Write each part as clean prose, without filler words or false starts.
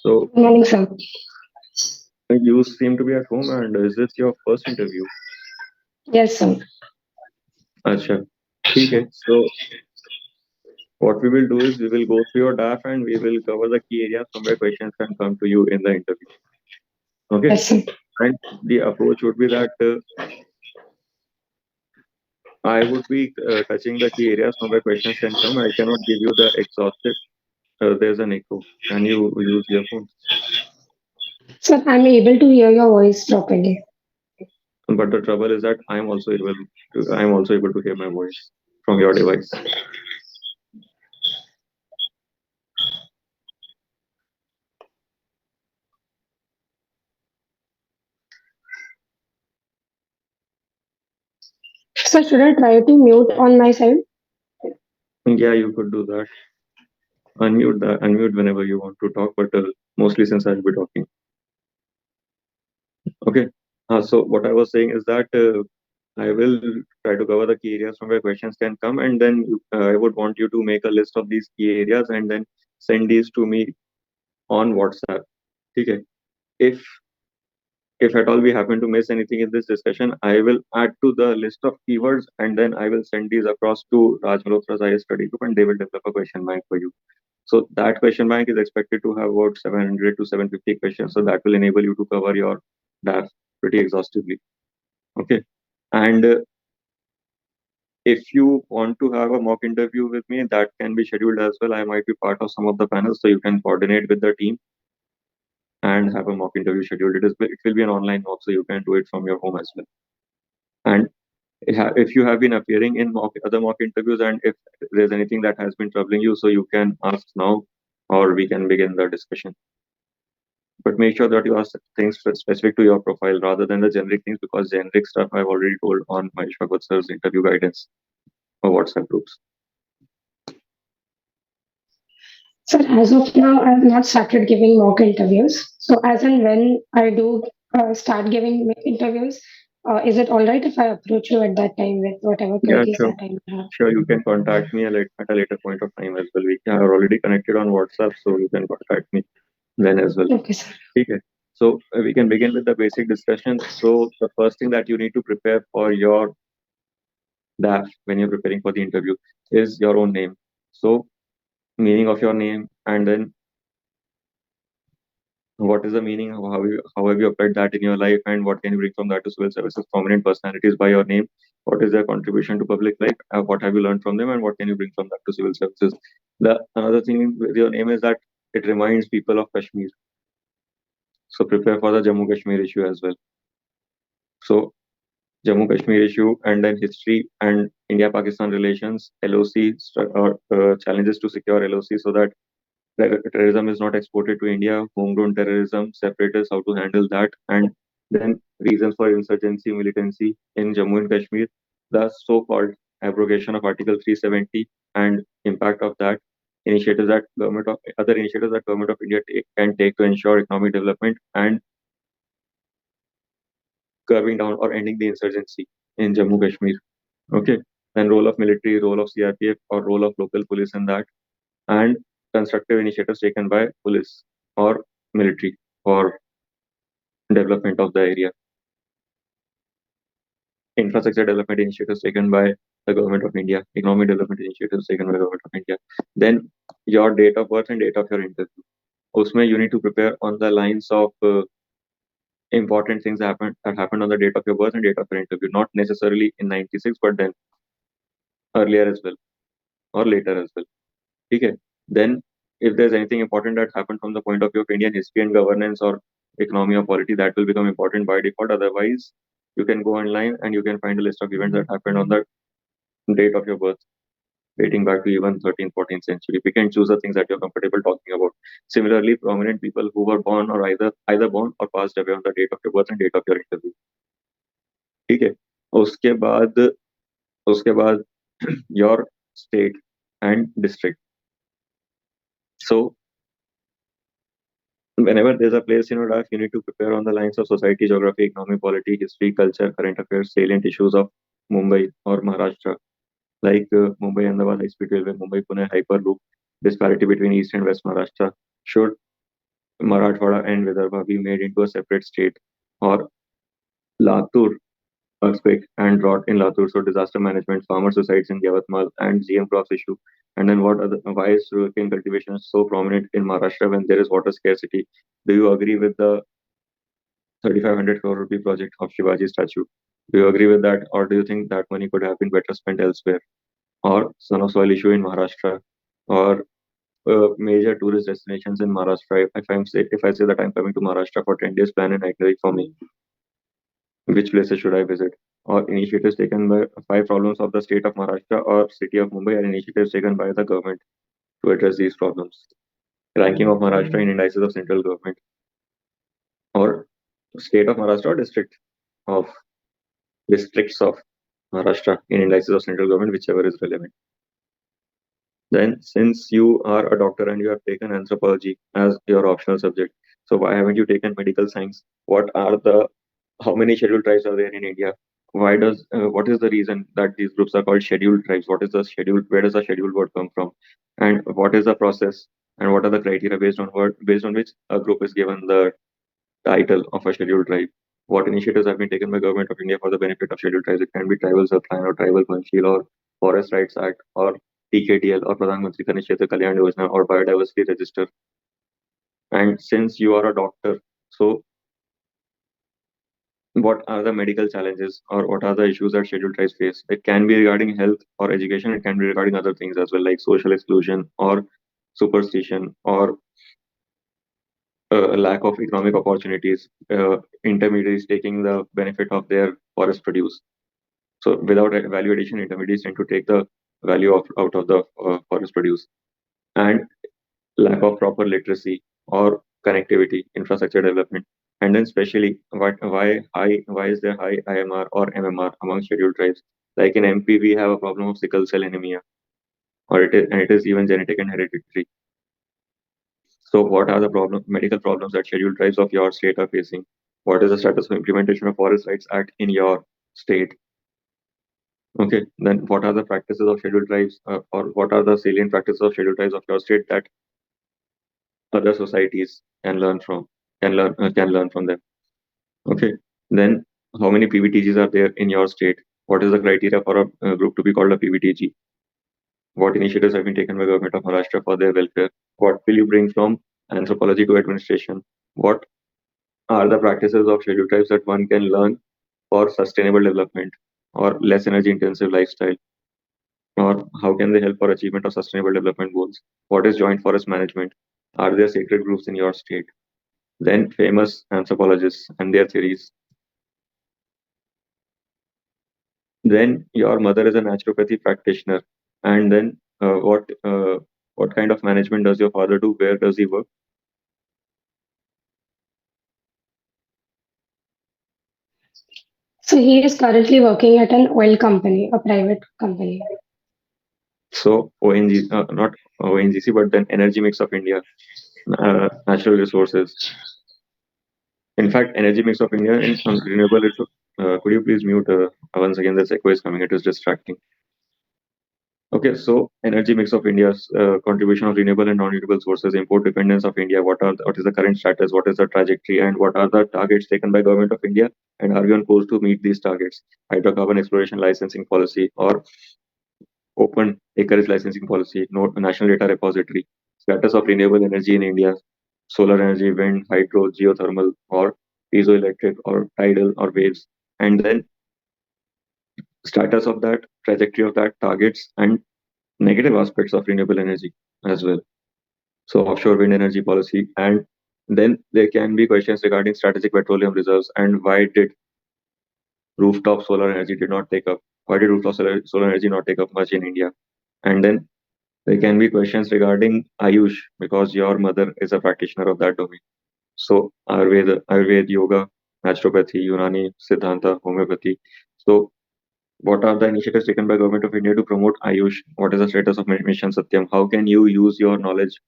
So Good morning, sir. you seem to be at home, and is this your first interview? Yes, sir. Acha. Okay. So what we will do is we will go through your DAF and we will cover the key areas from where questions can come to you in the interview. Okay. Yes, sir. And the approach would be that I would be touching the key areas from where questions can come. I cannot give you the exhaustive. There's an echo. Can you use earphones? Sir, I'm able to hear your voice properly. But the trouble is that I'm also able to hear my voice from your device. Sir, should I try to mute on my side? Yeah, you could do that. Unmute whenever you want to talk, but mostly since I'll be talking. Okay. So what I was saying is that I will try to cover the key areas from where questions can come, and then I would want you to make a list of these key areas and then send these to me on WhatsApp. Okay. If if at all we happen to miss anything in this discussion, I will add to the list of keywords and then I will send these across to Raj Malhotra's IS study group and they will develop a question bank for you. So that question bank is expected to have about 700 to 750 questions. So that will enable you to cover your DAF pretty exhaustively. Okay. And if you want to have a mock interview with me, that can be scheduled as well. I might be part of some of the panels, so you can coordinate with the team and have a mock interview scheduled. It will be an online mock, so you can do it from your home as well. And if you have been appearing in other mock interviews and if there's anything that has been troubling you, so you can ask now or we can begin the discussion. But make sure that you ask things specific to your profile rather than the generic things because generic stuff I've already told on my Shvagat Sir's interview guidance or WhatsApp groups. Sir, as of now, I've not started giving mock interviews. So, as and when I do start giving interviews, is it all right if I approach you at that time with whatever Yeah, queries sure. that I may have? Sure, you can contact me at a later point of time as well. We are already connected on WhatsApp, so you can contact me then as well. Okay, sir. Okay. So we can begin with the basic discussion. So the first thing that you need to prepare for your DAF when you're preparing for the interview is your own name. So meaning of your name and then what is the meaning, how have you applied that in your life and what can you bring from that to civil services, prominent personalities by your name, what is their contribution to public life, what have you learned from them and what can you bring from that to civil services. The another thing with your name is that it reminds people of Kashmir. So prepare for the Jammu Kashmir issue as well. So Jammu Kashmir issue and then history and India Pakistan relations, LOC or challenges to secure LOC so that terrorism is not exported to India, homegrown terrorism, separatists, how to handle that, and then reasons for insurgency, militancy in Jammu and Kashmir, the so-called abrogation of Article 370 and impact of that, other initiatives that government of India can take to ensure economic development and curbing down or ending the insurgency in Jammu Kashmir. Okay, then role of military, role of CRPF, or role of local police in that, and constructive initiatives taken by police or military for development of the area. Infrastructure development initiatives taken by the government of India, economic development initiatives taken by the government of India. Then your date of birth and date of your interview. Usme you need to prepare on the lines of important things that happened on the date of your birth and date of your interview. Not necessarily in 96, but then earlier as well or later as well. Okay. Then if there's anything important that happened from the point of view of Indian history and governance or economy or polity, that will become important by default. Otherwise, you can go online and you can find a list of events that happened on the date of your birth, dating back to even 13th, 14th century. We can choose the things that you're comfortable talking about. Similarly, prominent people who were born or either born or passed away on the date of your birth and date of your interview. ठीक है उसके बाद उसके बाद your state and district. So whenever there's a place in your life, you need to prepare on the lines of society, geography, economy, polity, history, culture, current affairs, salient issues of Mumbai or Maharashtra, like Mumbai Ahmedabad High Speed Railway, Mumbai Pune Hyperloop, disparity between East and West Maharashtra should Marathwada and Vidarbha be made into a separate state, or Latur earthquake and drought in Latur, so disaster management, farmer suicides in Yavatmal, and GM crops issue. And then why is sugarcane cultivation so prominent in Maharashtra when there is water scarcity? Do you agree with the 3,500 crore rupee project of Shivaji statue? Do you agree with that, or do you think that money could have been better spent elsewhere? Or son of soil issue in Maharashtra, or major tourist destinations in Maharashtra? If I say that I'm coming to Maharashtra for 10 days, plan an itinerary for me. Which places should I visit? Or initiatives taken by five problems of the state of Maharashtra or city of Mumbai, and initiatives taken by the government to address these problems. Ranking of Maharashtra in indices of central government, or state of Maharashtra or of districts of Maharashtra in indices of central government, whichever is relevant. Then, since you are a doctor and you have taken anthropology as your optional subject, so why haven't you taken medical science? How many scheduled tribes are there in India? What is the reason that these groups are called scheduled tribes? What is the schedule? Where does the scheduled word come from? And what is the process? And what are the criteria based on which a group is given the title of a scheduled tribe? What initiatives have been taken by Government of India for the benefit of scheduled tribes? It can be Tribal Subplan or Tribal Panchil or Forest Rights Act or TKDL or Pradhan Mantri Khanishetra Kalyan Yojana or Biodiversity Register. And since you are a doctor, so what are the medical challenges or what are the issues that scheduled tribes face? It can be regarding health or education. It can be regarding other things as well, like social exclusion or superstition or lack of economic opportunities, intermediaries taking the benefit of their forest produce. So without value addition, intermediaries tend to take the value out of the forest produce. And lack of proper literacy or connectivity, infrastructure development. And then especially why is there high IMR or MMR among scheduled tribes? Like in MP, we have a problem of sickle cell anemia, or it is even genetic and hereditary. So what are the medical problems that scheduled tribes of your state are facing? What is the status of implementation of Forest Rights Act in your state? Okay, then what are the practices of scheduled tribes, or what are the salient practices of scheduled tribes of your state that other societies can learn from them? Okay, then how many PVTGs are there in your state? What is the criteria for a group to be called a PVTG? What initiatives have been taken by government of Maharashtra for their welfare? What will you bring from anthropology to administration? What are the practices of scheduled tribes that one can learn for sustainable development or less energy intensive lifestyle? Or how can they help for achievement of sustainable development goals? What is joint forest management? Are there sacred groups in your state? Then famous anthropologists and their theories. Then your mother is a naturopathy practitioner. And then what kind of management does your father do? Where does he work? So he is currently working at an oil company, a private company. So not ONGC, but then Energy Mix of India, natural resources. In fact, Energy Mix of India in renewable. Could you please mute once again? This echo is coming. It is distracting. Okay, so energy mix of India's contribution of renewable and non-renewable sources, import dependence of India. What is the current status? What is the trajectory? And what are the targets taken by government of India? And are we on course to meet these targets? Hydrocarbon exploration licensing policy or open acreage licensing policy, national data repository, status of renewable energy in India, solar energy, wind, hydro, geothermal, or piezoelectric, or tidal, or waves, and then status of that, trajectory of that, targets, and negative aspects of renewable energy as well. So offshore wind energy policy, and then there can be questions regarding strategic petroleum reserves and why did rooftop solar energy did not take up? Why did solar energy not take up much in India? And then there can be questions regarding Ayush because your mother is a practitioner of that domain. So Ayurveda, yoga, naturopathy, Unani, Siddhanta, homeopathy. So what are the initiatives taken by government of India to promote Ayush? What is the status of Mission Satyam? How can you use your knowledge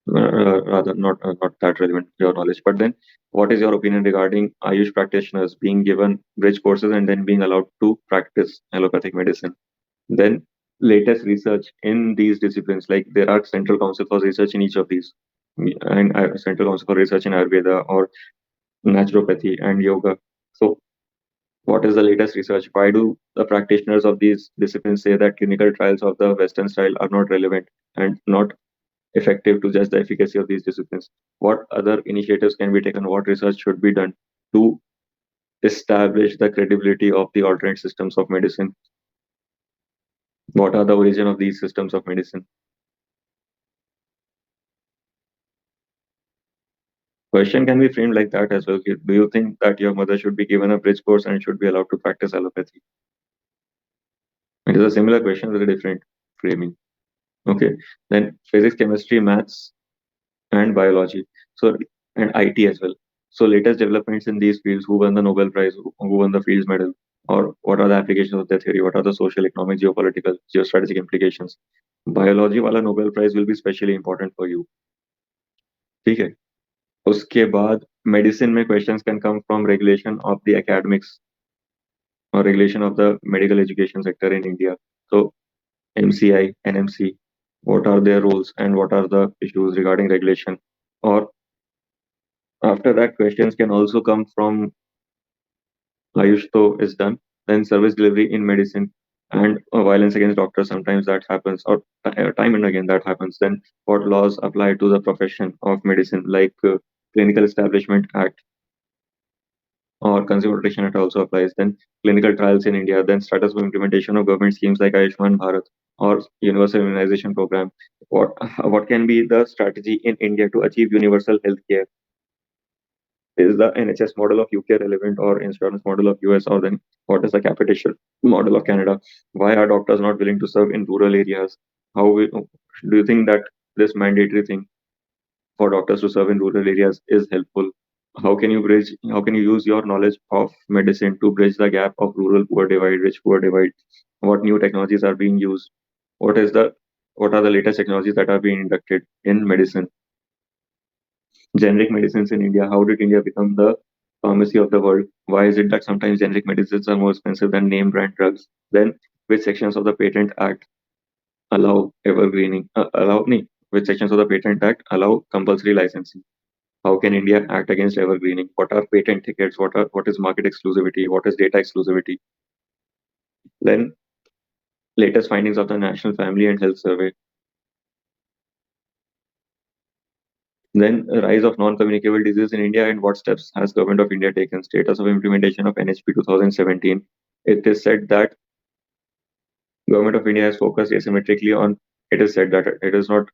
rather not that relevant your knowledge, but then what is your opinion regarding Ayush practitioners being given bridge courses and then being allowed to practice allopathic medicine? Then latest research in these disciplines, like there are central council for research in each of these. and Central Council for Research in Ayurveda or naturopathy and yoga. So, what is the latest research? Why do the practitioners of these disciplines say that clinical trials of the Western style are not relevant and not effective to judge the efficacy of these disciplines? What other initiatives can be taken? What research should be done to establish the credibility of the alternate systems of medicine? What are the origin of these systems of medicine? Question can be framed like that as well. Do you think that your mother should be given a bridge course and should be allowed to practice allopathy? It is a similar question with a different framing. Okay. Then physics, chemistry, maths, and biology. So and IT as well. So latest developments in these fields, who won the Nobel Prize, who won the Fields Medal, or what are the applications of their theory, what are the social, economic, geopolitical, geostrategic implications. Biology वाला Nobel prize will be specially important for you. ठीक है. उसके बाद medicine में questions can come from regulation of the academics or regulation of the medical education sector in India. So MCI, NMC, what are their roles and what are the issues regarding regulation? Or after that, questions can also come from Ayush to is done, then service delivery in medicine and violence against doctors. Sometimes that happens, or time and again that happens. Then what laws apply to the profession of medicine, like Clinical Establishment Act or consumer protection it also applies. Then clinical trials in India, then status of implementation of government schemes like Ayushman Bharat or universal immunization program. What can be the strategy in India to achieve universal health care? Is the NHS model of UK relevant or insurance model of US, or then what is the capitation model of Canada? Why are doctors not willing to serve in rural areas? Do you think that this mandatory thing for doctors to serve in rural areas is helpful? How can you use your knowledge of medicine to bridge the gap of rural poor divide, rich poor divide? What new technologies are being used? What is the what are the latest technologies that are being inducted in medicine? Generic medicines in India. How did India become the pharmacy of the world? Why is it that sometimes generic medicines are more expensive than name brand drugs? Then, which sections of the Patent Act allow evergreening? Which sections of the Patent Act allow compulsory licensing? How can India act against evergreening? What are patent tickets? What is market exclusivity? What is data exclusivity? Then, latest findings of the National Family and Health Survey. Then rise of non-communicable disease in India and what steps has Government of India taken? Status of implementation of NHP 2017. It is said that Government of India has focused asymmetrically on. It is said that it is not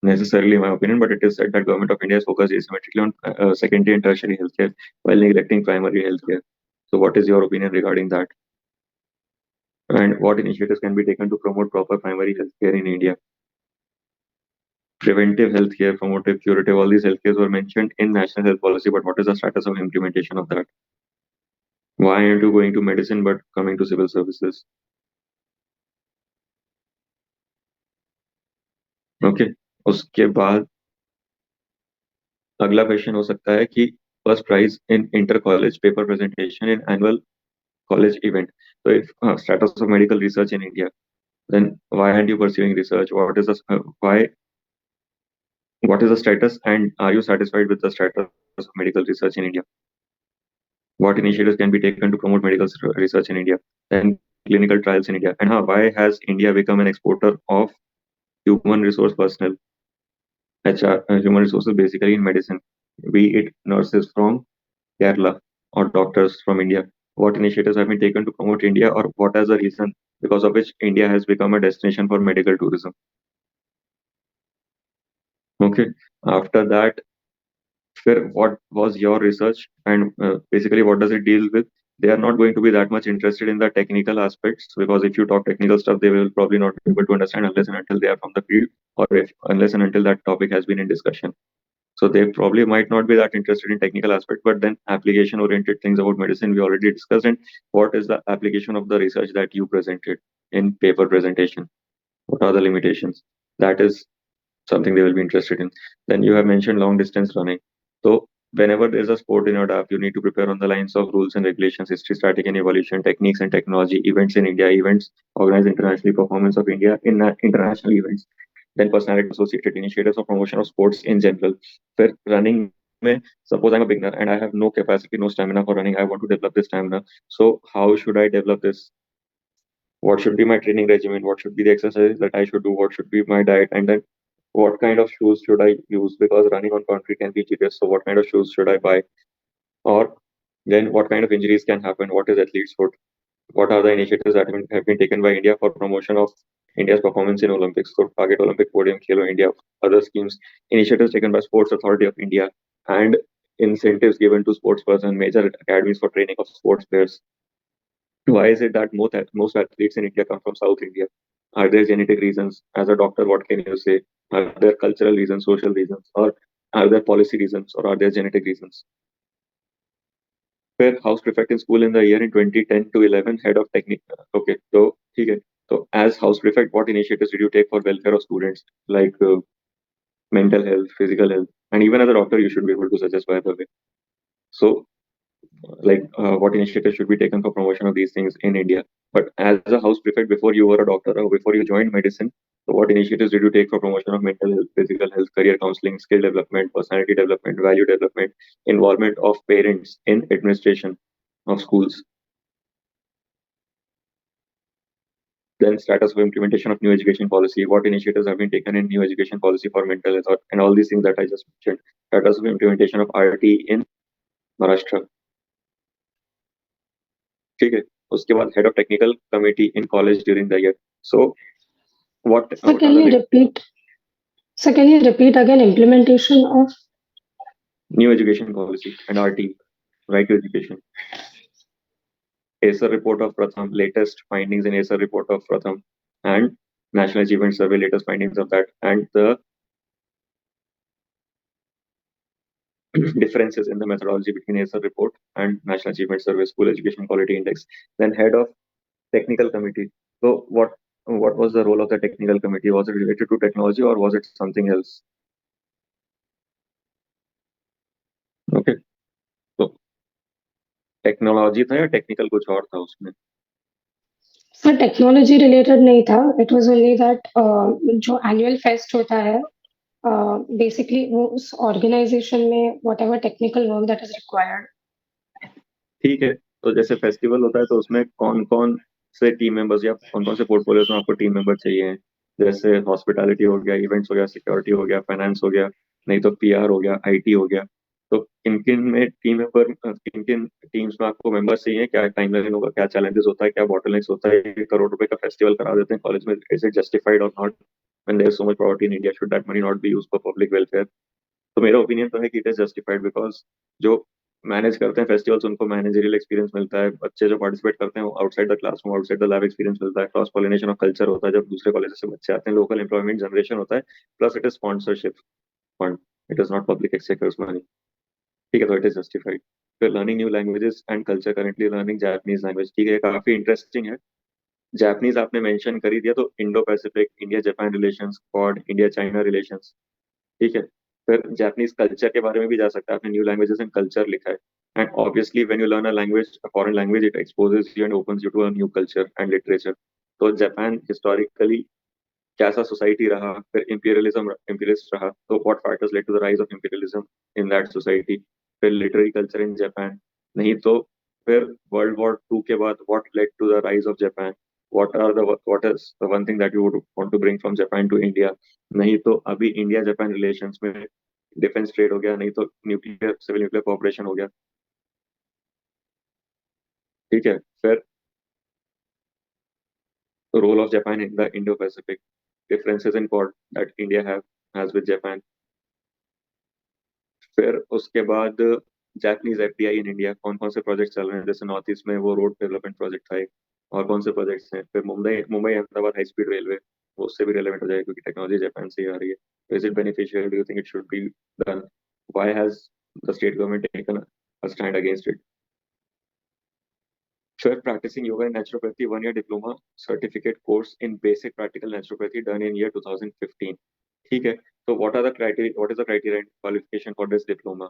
necessarily my opinion, but it is said that Government of India has focused asymmetrically on secondary and tertiary healthcare while neglecting primary healthcare. So, what is your opinion regarding that? And what initiatives can be taken to promote proper primary healthcare in India? Preventive healthcare, promotive, curative, all these healthcares were mentioned in national health policy, but what is the status of implementation of that? Why aren't you going to medicine but coming to civil services? Okay. उसके बाद अगला question हो सकता है कि first prize in inter college paper presentation in annual college event. तो if status of medical research in India, then why aren't you pursuing research? What is the status and are you satisfied with the status of medical research in India? What initiatives can be taken to promote medical research in India? Then clinical trials in India. And why has India become an exporter of human resource personnel, HR, human resources basically in medicine, be it nurses from Kerala or doctors from India? What initiatives have been taken to promote India, or what is the reason because of which India has become a destination for medical tourism? Okay. After that, Fir, what was your research and basically what does it deal with? They are not going to be that much interested in the technical aspects because if you talk technical stuff, they will probably not be able to understand unless and until they are from the field or unless and until that topic has been in discussion. So they probably might not be that interested in technical aspect, but then application oriented things about medicine we already discussed. And what is the application of the research that you presented in paper presentation? What are the limitations? That is something they will be interested in. Then you have mentioned long distance running. So whenever there's a sport in your DAP, you need to prepare on the lines of rules and regulations, history, static and evolution, techniques and technology, events in India, events organized internationally, performance of India in international events. then personality associated initiatives or promotion of sports in general. फिर running में suppose I'm a beginner and I have no capacity, no stamina for running. I want to develop this stamina. So how should I develop this? What should be my training regimen? What should be the exercises that I should do? What should be my diet? And then what kind of shoes should I use? Because running on concrete can be tedious. So what kind of shoes should I buy? Or then what kind of injuries can happen? What is athlete's foot? What are the initiatives that have been taken by India for promotion of India's performance in Olympics? So target Olympic podium, Khelo India, other schemes, initiatives taken by Sports Authority of India, and incentives given to sports persons, major academies for training of sports players. Why is it that most athletes in India come from South India? Are there genetic reasons? As a doctor, what can you say? Are there cultural reasons, social reasons, or are there policy reasons, or are there genetic reasons? Where house prefect in school in the year in 2010 to 11, head of technique. Okay, so okay. So as house prefect, what initiatives did you take for welfare of students, like mental health, physical health, and even as a doctor, you should be able to suggest by the way. So what initiatives should be taken for promotion of these things in India. But as a house prefect, before you were a doctor or before you joined medicine, so what initiatives did you take for promotion of mental health, physical health, career counseling, skill development, personality development, value development, involvement of parents in administration of schools? Then status of implementation of new education policy. What initiatives have been taken in new education policy for mental health and all these things that I just mentioned. Status of implementation of RT in Maharashtra. ठीक है. उसके बाद head of technical committee in college during the year. So So what can are you the repeat? So can you repeat again implementation of? new education policy and RT, right to education? ACER report of Pratham, latest findings in ACER report of Pratham, and National Achievement Survey, latest findings of that, and the differences in the methodology between ACER report and National Achievement Survey, School Education Quality Index. Then head of technical committee. So what was the role of the technical committee? Was it related to technology or was it something else? Okay, so technology था या technical कुछ और था उसमें? Sir technology related नहीं था. It was only that जो annual fest होता है बेसिकली वो उस ऑर्गेनाइजेशन में whatever technical work that is required. ठीक है, तो जैसे फेस्टिवल होता है तो उसमें कौन कौन से टीम मेंबर्स या कौन कौन से पोर्टफोलियोज में आपको टीम मेंबर चाहिए? जैसे हॉस्पिटैलिटी हो गया, इवेंट्स हो गया, सिक्योरिटी हो गया, फाइनेंस हो गया, नहीं तो पीआर हो गया, आईटी हो गया. तो किन किन में टीम मेंबर, किन किन टीम्स में आपको मेंबर्स चाहिए? क्या टाइमलाइन होगा? क्या चैलेंजेस होता है? क्या बॉटलनेक्स होता है? 1 करोड़ रुपए का फेस्टिवल करा देते हैं कॉलेज में, इज इट जस्टिफाइड और not? When there is so much poverty in India, should that money not be used for public welfare? तो मेरा ओपिनियन तो है कि इट इज जस्टिफाइड, बिकॉज जो मैनेज करते हैं फेस्टिवल्स उनको मैनेजरियल एक्सपीरियंस मिलता है, बच्चे जो पार्टिसिपेट करते हैं outside the classroom, outside the lab experience मिलता है, क्रॉस पॉलिनेशन ऑफ कल्चर होता है, जब दूसरे कॉलेज से बच्चे आते हैं लोकल एम्प्लॉयमेंट जनरेशन होता है, plus it is sponsorship fund, it is not public exchequers money. ठीक है, तो इट इज जस्टिफाइड. फिर learning new languages and culture, currently learning Japanese language. ठीक है, काफी इंटरेस्टिंग है. जापानीज आपने मेंशन कर ही दिया, तो Indo Pacific, India Japan relations, quad, India China relations. ठीक है, फिर जापानीज कल्चर के बारे में भी जा सकता है, आपने न्यू लैंग्वेजेस एंड कल्चर लिखा है. And obviously when you learn a language, a foreign language, it exposes you and opens you to a new culture and literature. तो जापान हिस्टोरिकली कैसा सोसाइटी रहा, फिर इंपीरियलिज्म इंपीरियलिस्ट रहा, तो what factors led to the rise of imperialism in that society. फिर literary culture in Japan. नहीं तो फिर वर्ल्ड वॉर 2 के बाद what led to the rise of Japan. What is the one thing that you would want to bring from Japan to India. नहीं तो अभी India Japan relations में defence trade हो गया, नहीं तो न्यूक्लियर सिविल न्यूक्लियर कोऑपरेशन हो गया. ठीक है, फिर role of Japan in the Indo Pacific, differences in quad that India have has with Japan. फिर उसके बाद जापानीज एफडीआई इन इंडिया, कौन कौन से प्रोजेक्ट चल रहे हैं? जैसे नॉर्थ ईस्ट में वो रोड डेवलपमेंट प्रोजेक्ट था एक, और कौन से प्रोजेक्ट्स हैं? फिर Mumbai Mumbai Ahmedabad high speed railway, वो उससे भी रिलेवेंट हो जाएगा क्योंकि टेक्नोलॉजी जापान से ही आ रही है. Is it beneficial? Do you think it should be done? Why has the state government taken a stand against it? फिर practicing yoga and naturopathy 1 year diploma certificate course in basic practical naturopathy done in year 2015. ठीक है, तो what is the criteria and qualification for this diploma?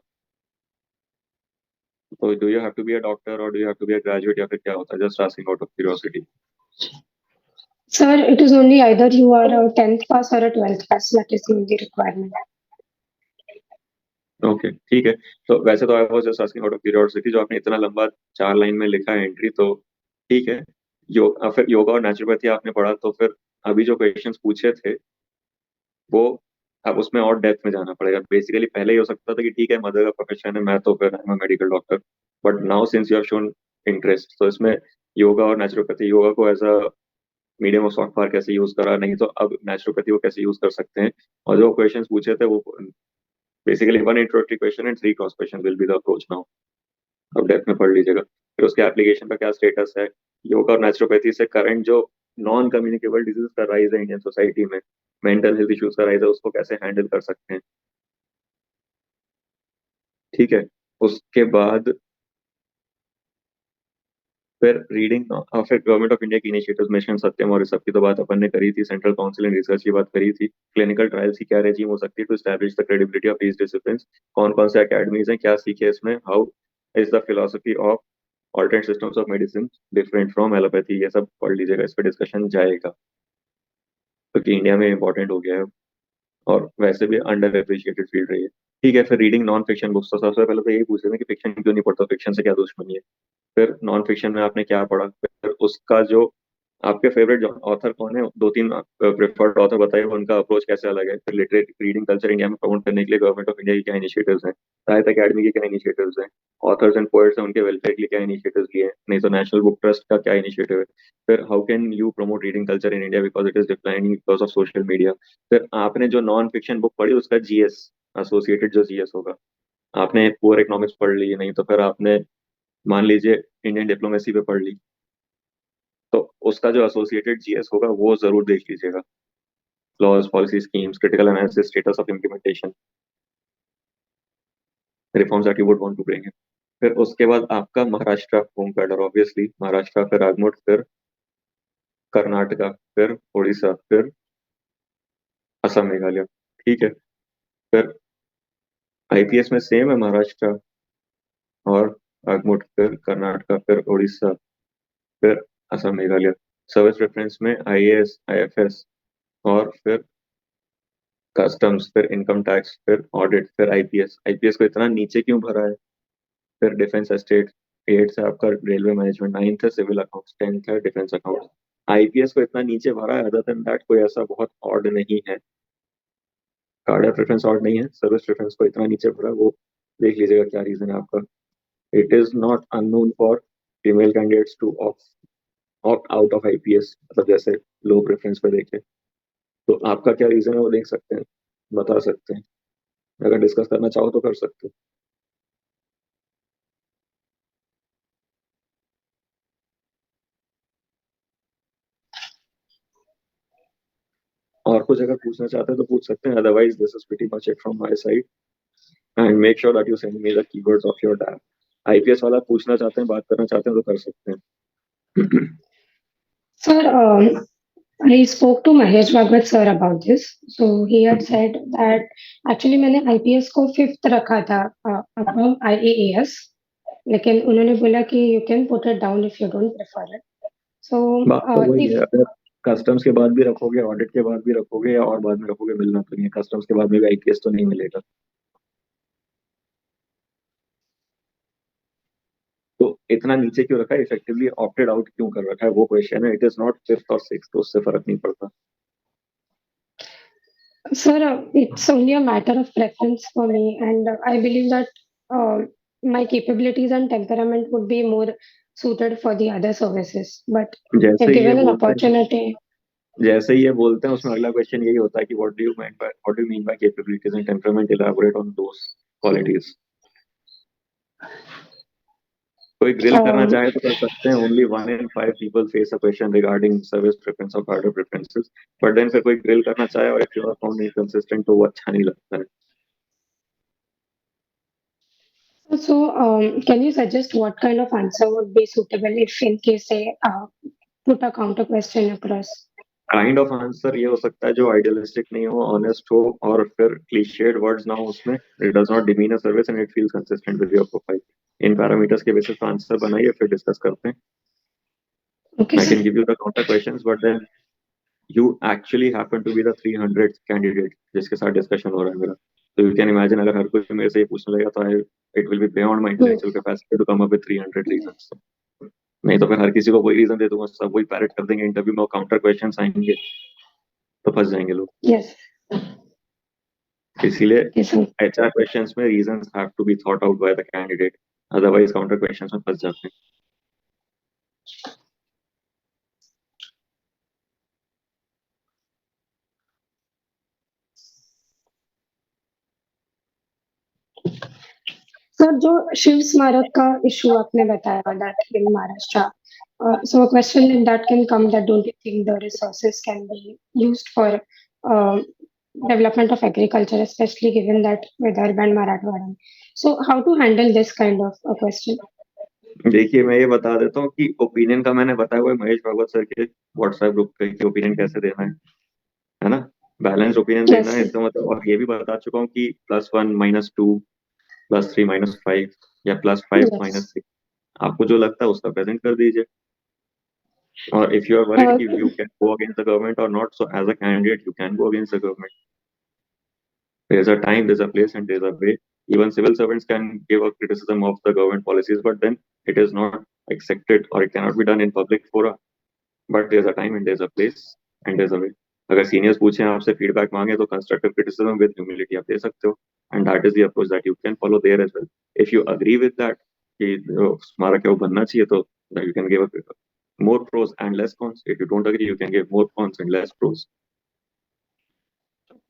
So do you have to be a doctor or do you have to be a graduate, या फिर क्या होता है? Just asking out of curiosity. Sir, it is only either you are a 10th pass or a 12th pass. That is the only requirement. Okay ठीक है। तो वैसे तो I was just asking out of curiosity, जो आपने इतना लंबा 4 line में लिखा है एंट्री, तो ठीक है। फिर योगा और नेचुरोपैथी आपने पढ़ा, तो फिर अभी जो क्वेश्चंस पूछे थे वो अब उसमें और डेप्थ में जाना पड़ेगा। बेसिकली पहले ही हो सकता था कि ठीक है मदर का प्रोफेशन है, मैं तो फिर मैं medical doctor, but now since you have shown interest, तो इसमें योगा और नेचुरोपैथी, योगा को as a medium of soft power कैसे यूज करा, नहीं तो अब नेचुरोपैथी को कैसे यूज कर सकते हैं, और जो क्वेश्चंस पूछे थे वो basically one introductory question and 3 cross question will be the approach now. अब डेप्थ में पढ़ लीजिएगा, फिर उसके एप्लीकेशन का क्या स्टेटस है, योगा और नेचुरोपैथी से करंट जो नॉन कम्युनिकेबल डिजीज का राइज है इंडियन सोसाइटी में, मेंटल हेल्थ इश्यूज का राइज है, उसको कैसे हैंडल कर सकते हैं। ठीक है। उसके बाद फिर रीडिंग, फिर गवर्नमेंट ऑफ इंडिया की इनिशिएटिव्स, मिशन सत्यम और इस सब की तो बात अपन ने करी थी, सेंट्रल काउंसिल एंड रिसर्च की बात करी थी, क्लिनिकल ट्रायल्स की क्या रेजीम हो सकती है to establish the credibility of these discipline, कौन कौन से एकेडमीज हैं, क्या सीखे इसमें, how is the philosophy of alternate systems of medicine different from allopathy, ये सब पढ़ लीजिएगा, इस पर डिस्कशन जाएगा क्योंकि इंडिया में इंपॉर्टेंट हो गया है और वैसे भी अंडर एप्रिशिएटेड फील्ड रही है। ठीक है। फिर रीडिंग नॉन फिक्शन बुक्स, तो सबसे पहले तो यही पूछ रहे थे कि फिक्शन क्यों नहीं पढ़ता, फिक्शन से क्या दुश्मनी है। फिर नॉन फिक्शन में आपने क्या पढ़ा, फिर उसका जो आपके फेवरेट ऑथर कौन है, 2-3 प्रेफर्ड ऑथर बताइए, उनका अप्रोच कैसे अलग है। फिर लिटरेरी रीडिंग कल्चर इंडिया में प्रमोट करने के लिए गवर्नमेंट ऑफ इंडिया की क्या इनिशिएटिव्स हैं, साहित्य अकेडमी के क्या इनिशिएटिव्स हैं, ऑथर्स एंड पोएट्स हैं उनके वेलफेयर के लिए क्या इनिशिएटिव्स लिए हैं, नहीं तो नेशनल बुक ट्रस्ट का क्या इनिशिएटिव है। फिर how can you promote reading culture in India because it is declining because of social media. फिर आपने जो नॉन फिक्शन बुक पढ़ी उसका जीएस, एसोसिएटेड जो जीएस होगा, आपने पुअर इकोनॉमिक्स पढ़ ली, नहीं तो फिर आपने मान लीजिए इंडियन डिप्लोमेसी पे पढ़ ली, तो उसका जो एसोसिएटेड जीएस होगा वो जरूर देख लीजिएगा, laws policy schemes critical analysis status of implementation reforms that you would want to bring in. फिर उसके बाद आपका Maharashtra home cadre, obviously Maharashtra, फिर आगमुट, फिर कर्नाटका, फिर उड़ीसा, फिर असम मेघालय। ठीक है। फिर आईपीएस में सेम है, महाराष्ट्र और आगमुट, फिर कर्नाटका, फिर उड़ीसा, फिर असम मेघालय। सर्विस प्रेफरेंस में आईएएस आईएफएस और फिर कस्टम्स, फिर इनकम टैक्स, फिर ऑडिट, फिर आईपीएस। आईपीएस को इतना नीचे क्यों भरा है, फिर डिफेंस एस्टेट, 8th है आपका रेलवे मैनेजमेंट, 9th है सिविल अकाउंट्स, 10th है डिफेंस अकाउंट्स। आईपीएस को इतना नीचे भरा है, अदर देन दैट कोई ऐसा बहुत ऑड नहीं है, कार्डर प्रेफरेंस ऑड नहीं है, सर्विस प्रेफरेंस को इतना नीचे भरा, वो देख लीजिएगा क्या रीजन है आपका। It is not unknown for female candidates to opt out of IPS, मतलब जैसे लो प्रेफरेंस पे देखे, तो आपका क्या रीजन है वो देख सकते हैं, बता सकते हैं, अगर डिस्कस करना चाहो तो कर सकते हैं। और कुछ अगर पूछना चाहते हैं तो पूछ सकते हैं, otherwise this is pretty much it from my side, and make sure that you send me the keywords of your tab. IPS वाला पूछना चाहते हैं, बात करना चाहते हैं तो कर सकते हैं। Sir, I spoke to Mahesh Bhagwat sir about this. So he had said that actually मैंने IPS को 5th रखा था above IAAS, लेकिन उन्होंने बोला कि you can put it down if you don't prefer it. So बात तो वही if है, अगर कस्टम्स के बाद भी रखोगे, ऑडिट के बाद भी रखोगे, या और बाद में रखोगे, मिलना तो नहीं है, कस्टम्स के बाद में भी आईपीएस तो नहीं मिलेगा। तो इतना नीचे क्यों रखा है, इफेक्टिवली ऑप्टेड आउट क्यों कर रखा है, वो क्वेश्चन है। इट इज नॉट 5th और 6th, तो उससे फर्क नहीं पड़ता। sir, it's only a matter of preference for me, and I believe that uh, my capabilities and temperament would be more suited for the other services. But जैसे if ही ये given an बोलते हैं opportunity, जैसे ही ये बोलते हैं उसमें अगला क्वेश्चन यही होता है कि what do you mean by capabilities and temperament, elaborate on those qualities. कोई ग्रिल करना um, चाहे तो कर सकते हैं, only 1 in 5 people face a question regarding service preference और कार्डर प्रेफरेंसेस, बट देन फिर कोई ग्रिल करना चाहे और if you are found inconsistent तो वो अच्छा नहीं लगता है। So, can you suggest what kind of answer would be suitable if in case they put a counter question across? Kind of answer ये हो सकता है जो आइडियलिस्टिक नहीं हो, ऑनेस्ट हो, और फिर क्लीशेड वर्ड्स ना हो उसमें, it does not demean a service and it feels consistent with your profile. इन पैरामीटर्स के बेसिस पे आंसर बनाइए, फिर डिस्कस करते हैं। Okay, I sir. Can give you the counter questions, but then you actually happen to be the 300th candidate जिसके साथ discussion हो रहा है मेरा. So you can imagine अगर हर कोई मेरे से ये पूछने लगेगा तो it will be beyond my Hmm. intellectual capacity to come up with 300 reasons. नहीं तो फिर हर किसी को वही रीजन दे दूंगा, सब वही पैरेट कर देंगे इंटरव्यू में, काउंटर क्वेश्चंस आएंगे तो फंस जाएंगे लोग. Yes. इसीलिए Yes, sir. HR क्वेश्चंस में reasons have to be thought out by the candidate, otherwise counter questions में फंस जाते हैं. सर, जो शिव स्मारक का इशू आपने बताया that in Maharashtra, so a question in that can come that don't you think the resources can be used for development of agriculture, especially given that Vidarbha and Marathwada. So how to handle this kind of a question? देखिए मैं ये बता देता हूँ कि opinion का मैंने बताया हुआ है महेश भागवत सर के व्हाट्सएप ग्रुप पे कि ओपिनियन कैसे देना है ना. बैलेंस ओपिनियन देना Yes, है sir. इसका मतलब. और ये भी बता चुका हूँ कि +1 -2 +3 -5 या +5 Yes. -6 आपको जो लगता है उसका प्रेजेंट कर दीजिए. और if you are worried Uh, कि you can go against the government or not, so as a candidate you can go against the government. There's a time, there's a place, and there's a way. Even civil servants can give a criticism of the government policies, but then it is not accepted or it cannot be done in public fora. But there's a time and there's a place and there's a way. अगर seniors पूछे आपसे feedback मांगे तो constructive criticism with humility आप दे सकते हो, and that is the approach that you can follow there as well. If you agree with that कि जो स्मारक है वो बनना चाहिए तो you can give more pros and less cons. If you don't agree, you can give more cons and less pros.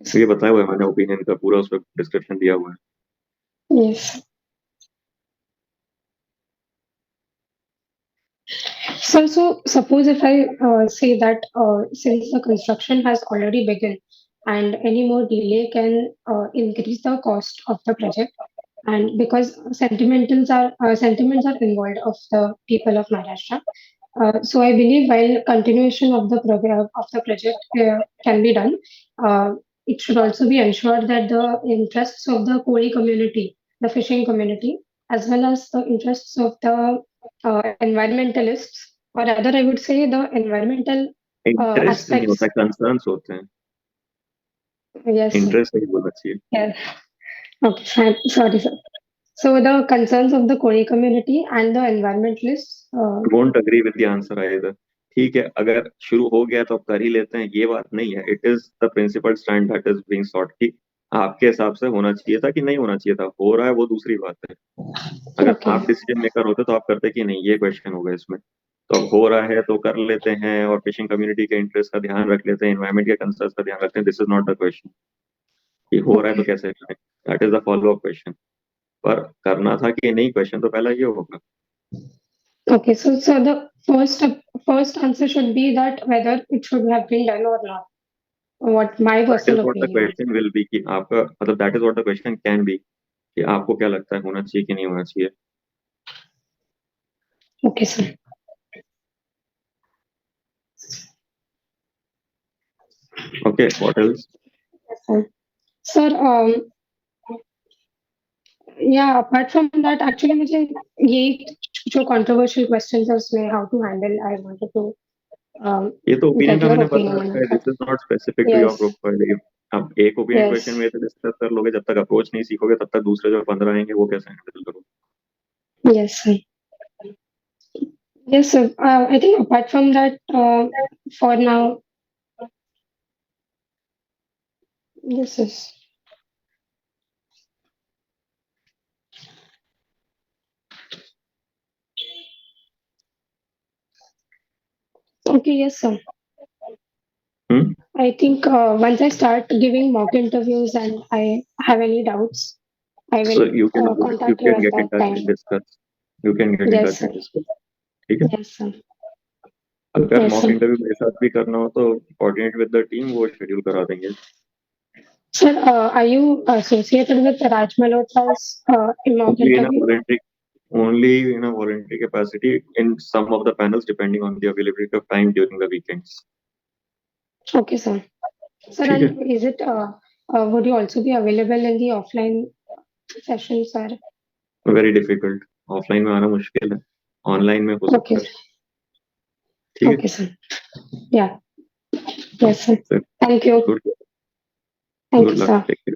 तो ये बताया हुआ है मैंने ओपिनियन का पूरा, उसमें डिस्क्रिप्शन दिया हुआ है. yes. So suppose if I say that since the construction has already begun and any more delay can increase the cost of the project, and because sentiments are involved of the people of Maharashtra, so I believe while continuation of the program of the project can be done, uh, it should also be ensured that the interests of the Koli community, the fishing community, as well as the interests of the environmentalists, or rather, I would say the environmental interest नहीं होता, aspects. Concerns होते हैं. Yes, sir. Interest नहीं बोलना चाहिए. Yeah. Okay, sorry, sir. So the concerns of the Koli community and the environmentalists. Won't agree with the answer either. ठीक है, अगर शुरू हो गया तो अब कर ही लेते हैं, ये बात नहीं है. It is the principle stand that is being sought कि आपके हिसाब से होना चाहिए था कि नहीं होना चाहिए था. हो रहा है वो दूसरी बात है. अगर Okay. आप डिसीजन मेकर होते तो आप करते कि नहीं, ये क्वेश्चन होगा इसमें. तो अब हो रहा है तो कर लेते हैं, और फिशिंग कम्युनिटी के इंटरेस्ट का ध्यान रख लेते हैं, एनवायरमेंट के कंसर्न का ध्यान रखते हैं. This is not the question कि हो रहा है तो Okay. कैसे करें. That is the follow up question. पर करना था कि नहीं, क्वेश्चन तो पहला ये होगा. Okay. So the first answer should be that whether it should have been done or not. What my that is personal what the opinion is. Question will be कि आपका मतलब, that is what the question can be कि आपको क्या लगता है होना चाहिए कि नहीं होना चाहिए. Okay, sir. Okay, what else. Yes, sir. Sir, yeah, apart from that, actually मुझे ये जो controversial questions है उसमें how to handle, I wanted to ये तो ओपिनियन get का your मैंने बता opinion on रखा it, है. sir. This is not specific to your Yes, profile. अब एक ओपिनियन क्वेश्चन yes, में से डिस्कस कर लोगे, जब तक अप्रोच नहीं सीखोगे तब तक दूसरे जो 15 आएंगे वो कैसे हैंडल करोगे. yes, sir. Yes, sir. I think apart from that, for now, this is okay. Yes, sir. Hmm? I think once I start giving mock interviews and I have any doubts, I So will you contact you can at get in that touch and time. discuss. You can get in Yes, touch sir. and discuss. ठीक है. Yes, sir. अगर Yes, mock sir. Interview मेरे साथ भी करना हो तो coordinate with the team, वो शेड्यूल करा देंगे. Sir, are you associated with Raj Malhotra's mock Only in a interview? voluntary, only in a voluntary capacity in some of the panels, depending on the availability of time during the weekends. Okay, sir. Sir, ठीक है. and is it would you also be available in the offline session, sir? Very difficult. Offline में आना मुश्किल है, online में हो Okay, सकता है. ठीक है. okay, sir. Yeah. Yes, sir. So Thank you. good Thank good you, luck. sir. Take care.